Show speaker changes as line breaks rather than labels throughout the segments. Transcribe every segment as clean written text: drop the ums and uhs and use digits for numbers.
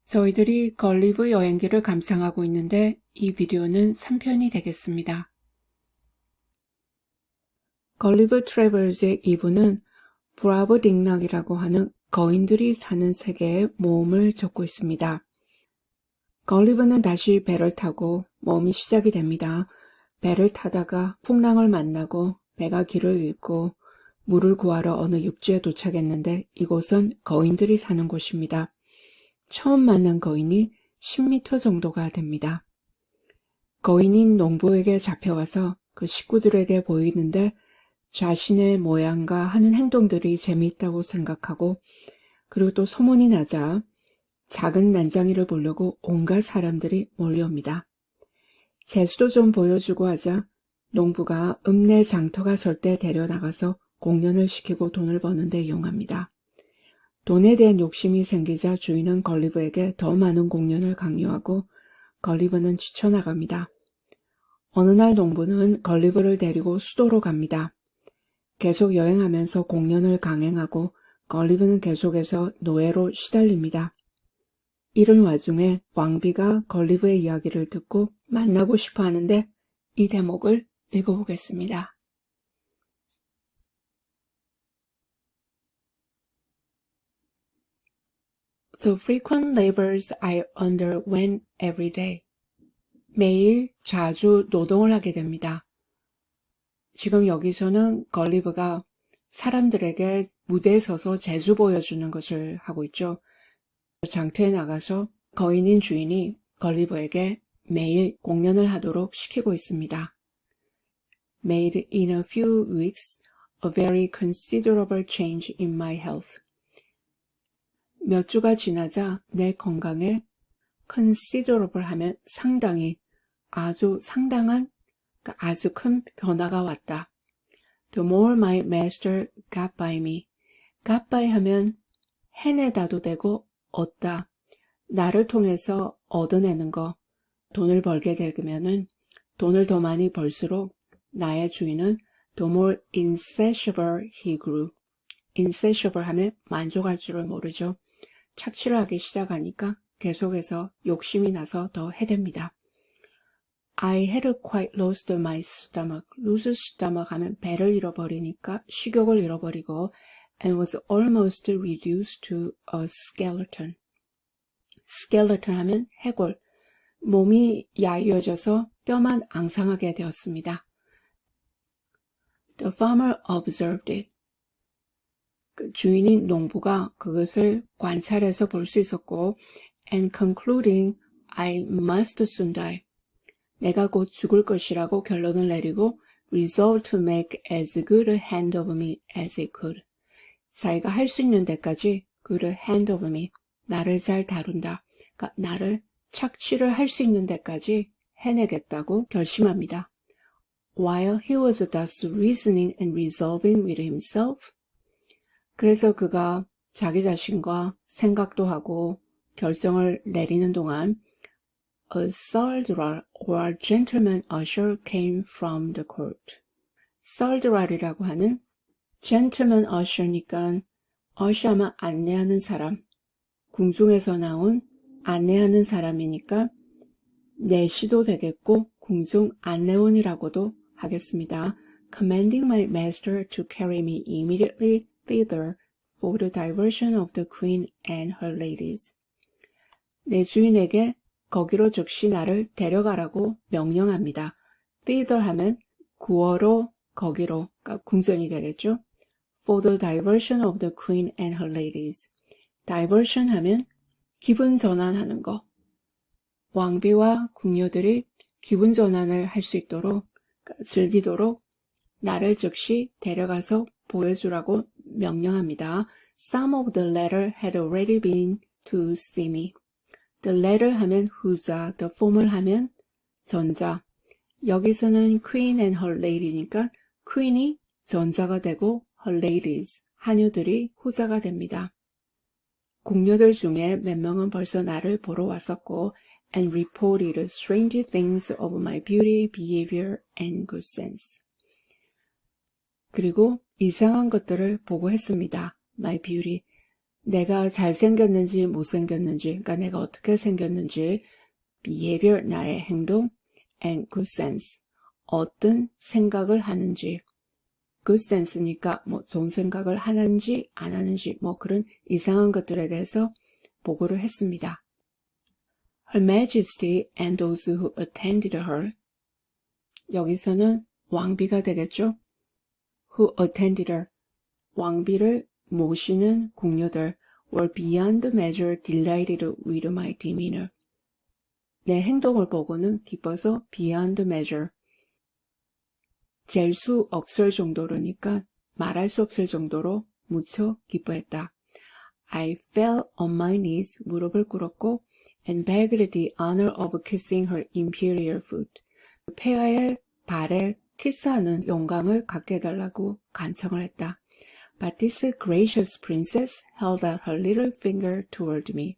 저희들이 걸리브 여행기를 감상하고 있는데 이 비디오는 3편이 되겠습니다. 걸리브 트래블즈의 2부는 브라보 딩락이라고 하는 거인들이 사는 세계의 모험을 적고 있습니다. 걸리브는 다시 배를 타고 모험이 시작이 됩니다. 배를 타다가 풍랑을 만나고 배가 길을 잃고 물을 구하러 어느 육지에 도착했는데 이곳은 거인들이 사는 곳입니다. 처음 만난 거인이 10m 정도가 됩니다. 거인인 농부에게 잡혀와서 그 식구들에게 보이는데 자신의 모양과 하는 행동들이 재미있다고 생각하고 그리고 또 소문이 나자 작은 난장이를 보려고 온갖 사람들이 몰려옵니다. 재수도 좀 보여주고 하자 농부가 읍내 장터가 설 때 데려나가서 공연을 시키고 돈을 버는데 이용합니다. 돈에 대한 욕심이 생기자 주인은 걸리브에게 더 많은 공연을 강요하고 걸리브는 지쳐나갑니다. 어느 날 농부는 걸리브를 데리고 수도로 갑니다. 계속 여행하면서 공연을 강행하고 걸리브는 계속해서 노예로 시달립니다. 이런 와중에 왕비가 걸리브의 이야기를 듣고 만나고 싶어 하는데 이 대목을 읽어보겠습니다. The frequent labors I underwent every day. 매일 자주 노동을 하게 됩니다. 지금 여기서는 걸리브가 사람들에게 무대에 서서 재주 보여주는 것을 하고 있죠. 장터에 나가서 거인인 주인이 걸리브에게 매일 공연을 하도록 시키고 있습니다. Made in a few weeks a very considerable change in my health. 몇 주가 지나자 내 건강에 considerable 하면 상당히 아주 상당한 아주 큰 변화가 왔다. The more my master got by me. got by 하면 해내다도 되고 얻다. 나를 통해서 얻어내는 거. 돈을 벌게 되면은 돈을 더 많이 벌수록 나의 주인은 the more insatiable he grew. insatiable 하면 만족할 줄을 모르죠. 착취를 하기 시작하니까 계속해서 욕심이 나서 더 해댑니다. I had quite lost my stomach. lose stomach 하면 배를 잃어버리니까 식욕을 잃어버리고 and was almost reduced to a skeleton. skeleton 하면 해골. 몸이 야위어져서 뼈만 앙상하게 되었습니다. The farmer observed it. 그 주인인 농부가 그것을 관찰해서 볼 수 있었고 and concluding I must soon die. 내가 곧 죽을 것이라고 결론을 내리고 resolved to make as good a hand of me as he could. 자기가 할 수 있는 데까지 good hand of me, 나를 잘 다룬다. 그러니까 나를 착취를 할 수 있는 데까지 해내겠다고 결심합니다. While he was thus reasoning and resolving with himself, 그래서 그가 자기 자신과 생각도 하고 결정을 내리는 동안 A soldier or gentleman usher came from the court. soldier이라고 하는 gentleman usher니까 usher하면 안내하는 사람, 궁중에서 나온 안내하는 사람이니까 내시도 되겠고 궁중 안내원이라고도 하겠습니다. Commanding my master to carry me immediately thither for the diversion of the queen and her ladies. 내 주인에게 거기로 즉시 나를 데려가라고 명령합니다. thither 하면 구어로 거기로, 그러니까 궁전이 되겠죠. For the diversion of the queen and her ladies. diversion 하면 기분 전환하는 거. 왕비와 궁녀들이 기분 전환을 할 수 있도록, 그러니까 즐기도록 나를 즉시 데려가서 보여주라고 명령합니다. Some of the latter had already been to see me. The latter 하면 후자, the former 하면 전자. 여기서는 queen and her lady니까 queen이 전자가 되고 her ladies, 하녀들이 후자가 됩니다. 궁녀들 중에 몇 명은 벌써 나를 보러 왔었고 and reported strange things of my beauty, behavior, and good sense. 그리고 이상한 것들을 보고했습니다. My beauty, 내가 잘생겼는지 못생겼는지, 그러니까 내가 어떻게 생겼는지, behavior, 나의 행동, and good sense, 어떤 생각을 하는지, good sense니까 뭐 좋은 생각을 하는지 안 하는지 뭐 그런 이상한 것들에 대해서 보고를 했습니다. Her Majesty and those who attended her, 여기서는 왕비가 되겠죠? Who attended her, 왕비를 모시는 궁녀들 were beyond measure delighted with my demeanor. 내 행동을 보고는 기뻐서 beyond measure, 잴 수 없을 정도로니까 말할 수 없을 정도로 무척 기뻐했다. I fell on my knees, 무릎을 꿇었고 and begged the honor of kissing her imperial foot. 폐하의 발에 키스하는 영광을 갖게 해달라고 간청을 했다. But this gracious princess held out her little finger toward me.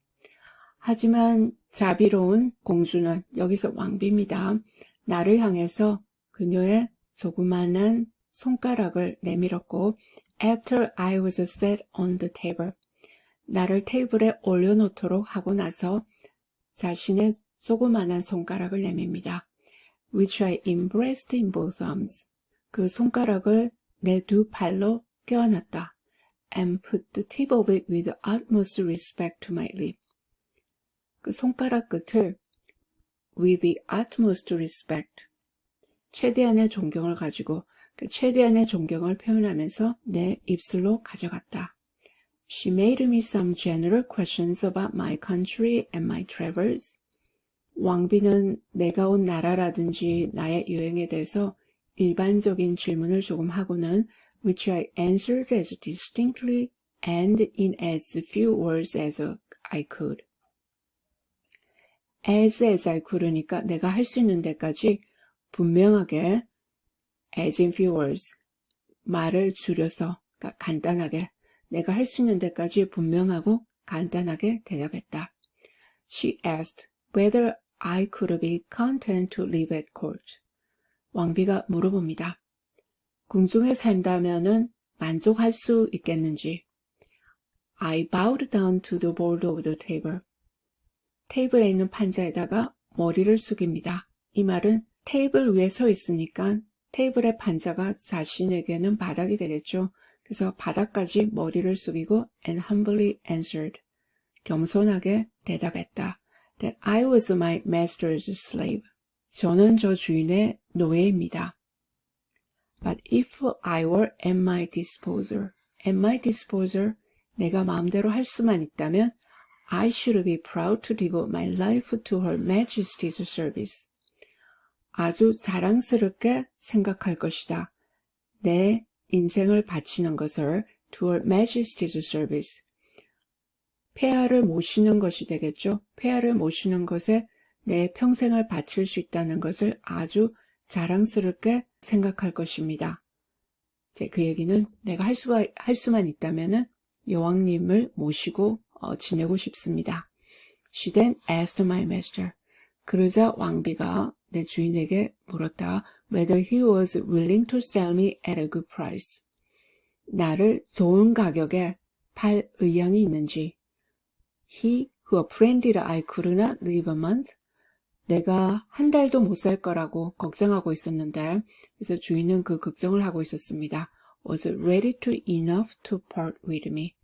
하지만 자비로운 공주는, 여기서 왕비입니다, 나를 향해서 그녀의 조그만한 손가락을 내밀었고 After I was set on the table, 나를 테이블에 올려놓도록 하고 나서 자신의 조그만한 손가락을 내밉니다. Which I embraced in both arms. 그 손가락을 내 두 팔로 껴안았다. And put the tip of it with the utmost respect to my lip. 그 손가락 끝을 with the utmost respect, 최대한의 존경을 가지고 그 최대한의 존경을 표현하면서 내 입술로 가져갔다. She made me some general questions about my country and my travels. 왕비는 내가 온 나라라든지 나의 여행에 대해서 일반적인 질문을 조금 하고는 which I answered as distinctly and in as few words as I could. as I could니까 내가 할 수 있는 데까지 분명하게 as in few words, 말을 줄여서, 그러니까 간단하게 내가 할 수 있는 데까지 분명하고 간단하게 대답했다. She asked whether I could be content to live at court. 왕비가 물어봅니다. 궁중에 산다면은 만족할 수 있겠는지. I bowed down to the board of the table. 테이블에 있는 판자에다가 머리를 숙입니다. 이 말은 테이블 위에 서 있으니까 테이블의 판자가 자신에게는 바닥이 되겠죠. 그래서 바닥까지 머리를 숙이고 and humbly answered, 겸손하게 대답했다. That I was my master's slave. 저는 저 주인의 노예입니다. But if I were at my disposal, 내가 마음대로 할 수만 있다면 I should be proud to devote my life to Her Majesty's service. 아주 자랑스럽게 생각할 것이다. 내 인생을 바치는 것을 to Her Majesty's service. 폐하를 모시는 것이 되겠죠. 폐하를 모시는 것에 내 평생을 바칠 수 있다는 것을 아주 자랑스럽게 생각할 것입니다. 그 얘기는 내가 할 수만 있다면은 여왕님을 모시고 지내고 싶습니다. She then asked my master. 그러자 왕비가 내 주인에게 물었다. Whether he was willing to sell me at a good price. 나를 좋은 가격에 팔 의향이 있는지. He who apprehended I could not live a month. 내가 한 달도 못 살 거라고 걱정하고 있었는데, 그래서 주인은 그 걱정을 하고 있었습니다. Was ready to enough to part with me.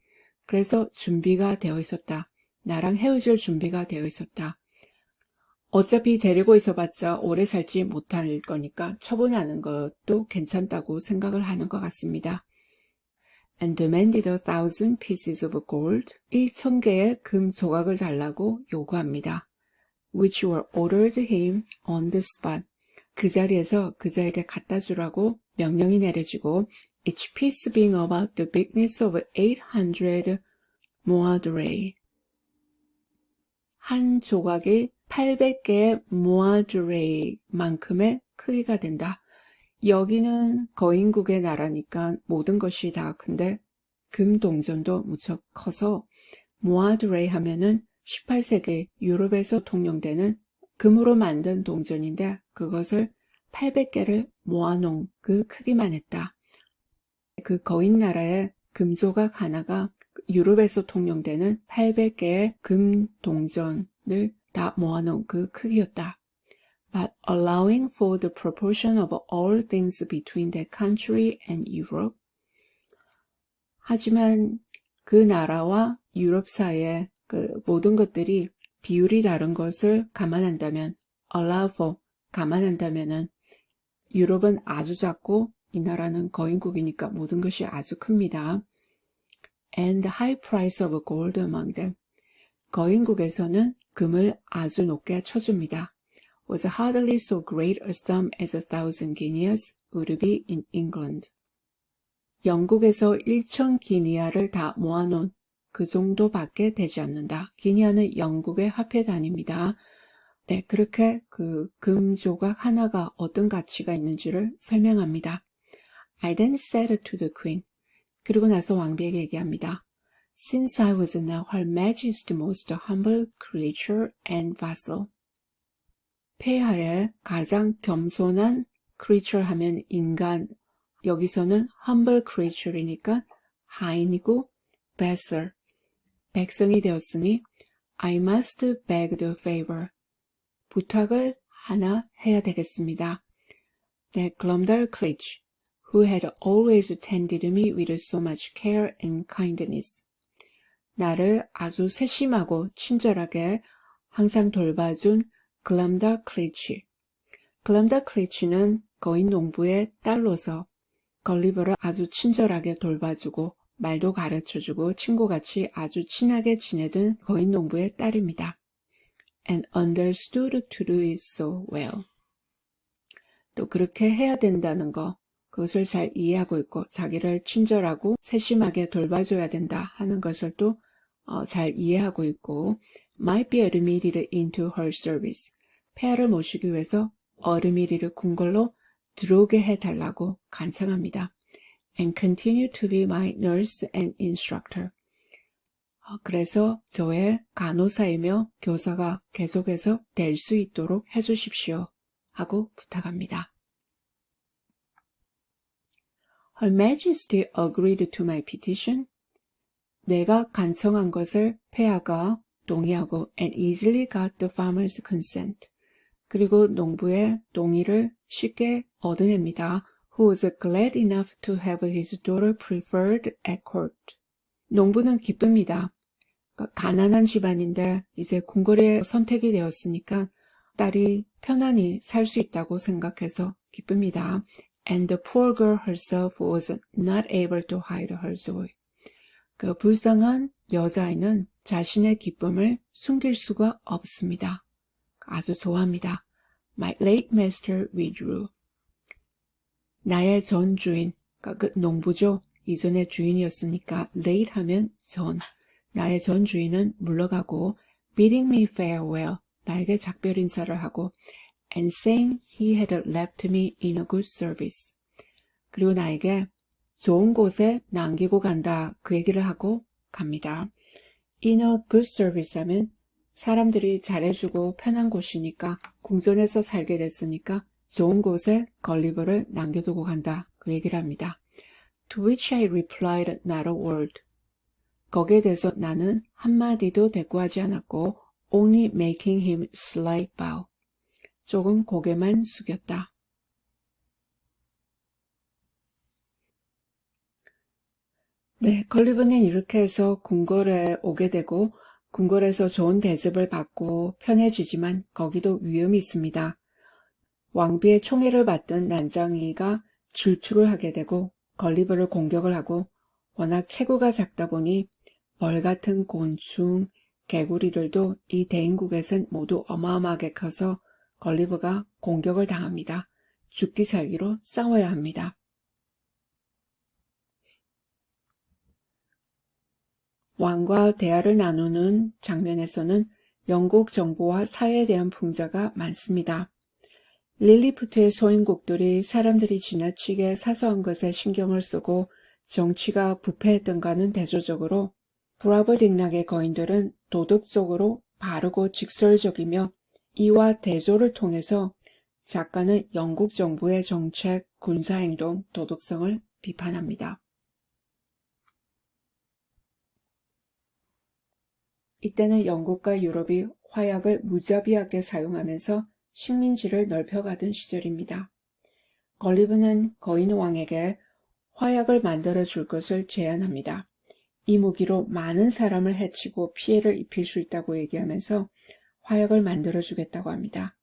그래서 준비가 되어 있었다. 나랑 헤어질 준비가 되어 있었다. 어차피 데리고 있어봤자 오래 살지 못할 거니까 처분하는 것도 괜찮다고 생각을 하는 것 같습니다. And demanded 1,000 pieces of gold. 1,000개의 금 조각을 달라고 요구합니다. Which were ordered him on the spot. 그 자리에서 그자에게 갖다 주라고 명령이 내려지고 each piece being about the bigness of 800 moidores. 한 조각이 800개의 moidores만큼의 크기가 된다. 여기는 거인국의 나라니까 모든 것이 다 큰데 금 동전도 무척 커서 moidores 하면은 18세기 유럽에서 통용되는 금으로 만든 동전인데 그것을 800개를 모아놓은 그 크기만 했다. 그 거인 나라의 금조각 하나가 유럽에서 통용되는 800개의 금 동전을 다 모아놓은 그 크기였다. But allowing for the proportion of all things between that country and Europe. 하지만 그 나라와 유럽 사이의 그 모든 것들이 비율이 다른 것을 감안한다면, allow for, 감안한다면은 유럽은 아주 작고 이 나라는 거인국이니까 모든 것이 아주 큽니다. And the high price of gold among them. 거인국에서는 금을 아주 높게 쳐줍니다. Was hardly so great a sum as 1,000 guineas would be in England. 영국에서 1,000 기니아를 다 모아놓은 그 정도밖에 되지 않는다. 기니아는 영국의 화폐 단위입니다. 네, 그렇게 그 금 조각 하나가 어떤 가치가 있는지를 설명합니다. I then said to the queen. 그리고 나서 왕비에게 얘기합니다. Since I was now Her Majesty's most humble creature and vassal. 폐하의 가장 겸손한 creature 하면 인간, 여기서는 humble creature이니까 하인이고 vassal, 백성이 되었으니 I must beg the favor. 부탁을 하나 해야 되겠습니다. That Glumdal Cleach, who had always tended me with so much care and kindness. 나를 아주 세심하고 친절하게 항상 돌봐준 글럼달 클리치. 글럼달 클리치는 거인 농부의 딸로서 걸리버를 아주 친절하게 돌봐주고 말도 가르쳐주고 친구같이 아주 친하게 지내던 거인 농부의 딸입니다. And understood to do it so well. 또 그렇게 해야 된다는 거, 그것을 잘 이해하고 있고 자기를 친절하고 세심하게 돌봐줘야 된다 하는 것을 또 잘 이해하고 있고 might be admitted into her service. 폐하를 모시기 위해서 어르미리를 궁궐로 들어오게 해달라고 간청합니다. And continue to be my nurse and instructor. 그래서 저의 간호사이며 교사가 계속해서 될 수 있도록 해주십시오 하고 부탁합니다. Her Majesty agreed to my petition. 내가 간청한 것을 폐하가 동의하고 and easily got the farmer's consent. 그리고 농부의 동의를 쉽게 얻어냅니다. Who was glad enough to have his daughter preferred at court. 농부는 기쁩니다. 가난한 집안인데 이제 궁궐에 선택이 되었으니까 딸이 편안히 살 수 있다고 생각해서 기쁩니다. And the poor girl herself was not able to hide her joy. 그 불쌍한 여자아이는 자신의 기쁨을 숨길 수가 없습니다. 아주 좋아합니다. My late master withdrew. 나의 전 주인, 그 농부죠. 이전의 주인이었으니까 late 하면 전. 나의 전 주인은 물러가고 bidding me farewell. 나에게 작별 인사를 하고 and saying he had left me in a good service. 그리고 나에게 좋은 곳에 남기고 간다. 그 얘기를 하고 갑니다. In a good service 하면 사람들이 잘해주고 편한 곳이니까 궁전에서 살게 됐으니까 좋은 곳에 걸리버를 남겨두고 간다. 그 얘기를 합니다. To which I replied not a word. 거기에 대해서 나는 한마디도 대꾸하지 않았고 only making him slight bow. 조금 고개만 숙였다. 네, 걸리버는 이렇게 해서 궁궐에 오게 되고 궁궐에서 좋은 대접을 받고 편해지지만 거기도 위험이 있습니다. 왕비의 총애를 받던 난장이가 질투를 하게 되고 걸리버를 공격을 하고 워낙 체구가 작다 보니 벌 같은 곤충, 개구리들도 이 대인국에선 모두 어마어마하게 커서 걸리버가 공격을 당합니다. 죽기 살기로 싸워야 합니다. 왕과 대화를 나누는 장면에서는 영국 정부와 사회에 대한 풍자가 많습니다. 릴리푸트의 소인국들이 사람들이 지나치게 사소한 것에 신경을 쓰고 정치가 부패했던가는 대조적으로 브라버딩락의 거인들은 도덕적으로 바르고 직설적이며 이와 대조를 통해서 작가는 영국 정부의 정책, 군사행동, 도덕성을 비판합니다. 이때는 영국과 유럽이 화약을 무자비하게 사용하면서 식민지를 넓혀가던 시절입니다. 걸리브는 거인 왕에게 화약을 만들어 줄 것을 제안합니다. 이 무기로 많은 사람을 해치고 피해를 입힐 수 있다고 얘기하면서 화약을 만들어 주겠다고 합니다.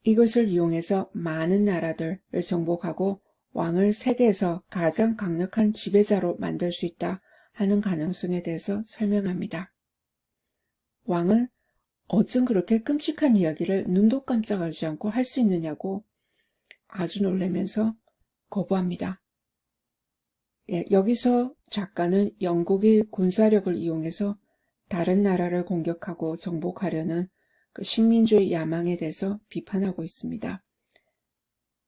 이것을 이용해서 많은 나라들을 정복하고 왕을 세계에서 가장 강력한 지배자로 만들 수 있다 하는 가능성에 대해서 설명합니다. 왕은 어쩜 그렇게 끔찍한 이야기를 눈도 깜짝하지 않고 할 수 있느냐고 아주 놀라면서 거부합니다. 여기서 작가는 영국이 군사력을 이용해서 다른 나라를 공격하고 정복하려는 그 식민주의 야망에 대해서 비판하고 있습니다.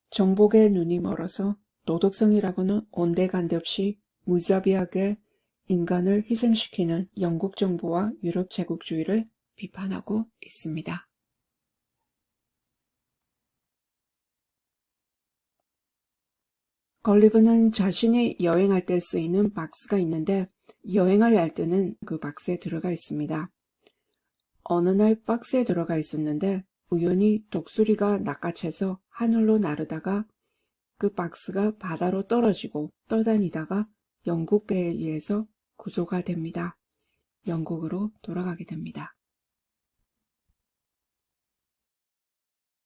정복의 눈이 멀어서 도덕성이라고는 온데간데 없이 무자비하게 인간을 희생시키는 영국 정부와 유럽 제국주의를 비판하고 있습니다. 걸리브는 자신이 여행할 때 쓰이는 박스가 있는데 여행을 할 때는 그 박스에 들어가 있습니다. 어느 날 박스에 들어가 있었는데 우연히 독수리가 낚아채서 하늘로 나르다가 그 박스가 바다로 떨어지고 떠다니다가 영국 배에 의해서 구조가 됩니다. 영국으로 돌아가게 됩니다.